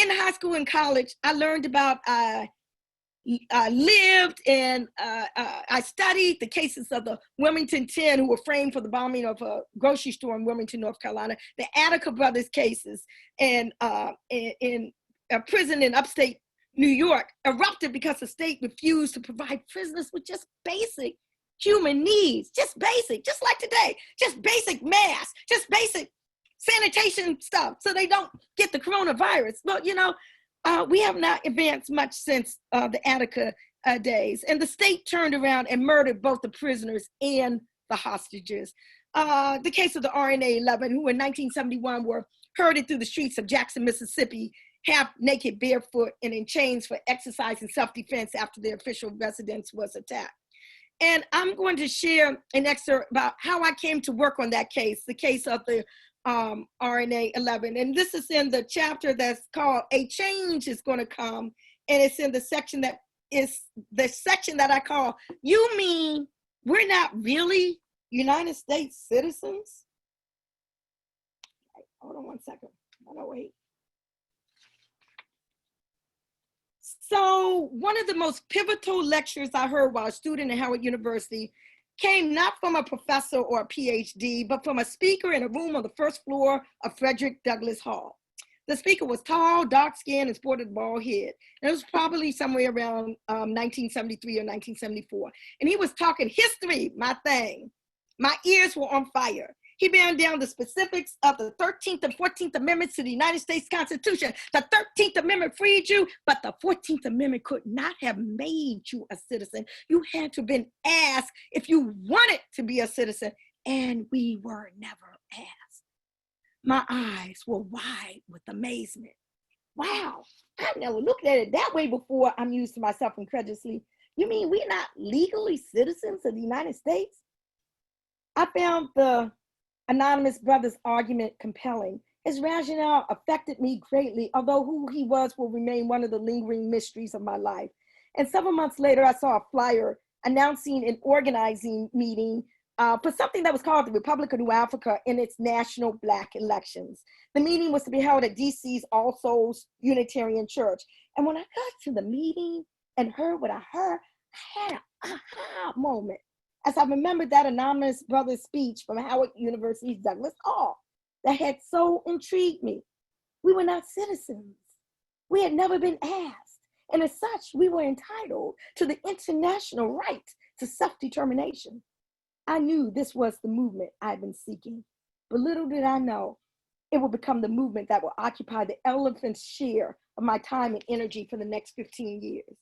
in high school and college, I learned about, lived and I studied the cases of the Wilmington 10 who were framed for the bombing of a grocery store in Wilmington, North Carolina, the Attica brothers cases, and in a prison in upstate New York erupted because the state refused to provide prisoners with just basic human needs, just basic, just like today, just basic masks, just basic sanitation stuff so they don't get the coronavirus. Well, you know, we have not advanced much since the Attica days, and the state turned around and murdered both the prisoners and the hostages. The case of the RNA-11, who in 1971 were herded through the streets of Jackson, Mississippi, half naked, barefoot, and in chains for exercising self-defense after their official residence was attacked. And I'm going to share an excerpt about how I came to work on that case, the case of the RNA-11. And this is in the chapter that's called A Change is Going to Come. And it's in the section that is the section that I call, You Mean We're Not Really United States Citizens? Hold on one second. Oh, wait. So one of the most pivotal lectures I heard while a student at Howard University came not from a professor or a PhD, but from a speaker in a room on the first floor of Frederick Douglass Hall. The speaker was tall, dark-skinned, and sported a bald head. And it was probably somewhere around 1973 or 1974. And he was talking history, my thing. My ears were on fire. He ran down the specifics of the 13th and 14th Amendments to the United States Constitution. The 13th Amendment freed you, but the 14th Amendment could not have made you a citizen. You had to have been asked if you wanted to be a citizen, and we were never asked. My eyes were wide with amazement. Wow, I never looked at it that way before. I'm used to myself incredulously. You mean we're not legally citizens of the United States? I found the anonymous brother's argument compelling. His rationale affected me greatly, although who he was will remain one of the lingering mysteries of my life. And several months later, I saw a flyer announcing an organizing meeting for something that was called the Republic of New Africa in its national Black elections. The meeting was to be held at DC's All Souls Unitarian Church. And when I got to the meeting and heard what I heard, I had an aha moment, as I remembered that anonymous brother's speech from Howard University's Douglass Hall that had so intrigued me. We were not citizens. We had never been asked. And as such, we were entitled to the international right to self-determination. I knew this was the movement I'd been seeking, but little did I know it would become the movement that will occupy the elephant's share of my time and energy for the next 15 years.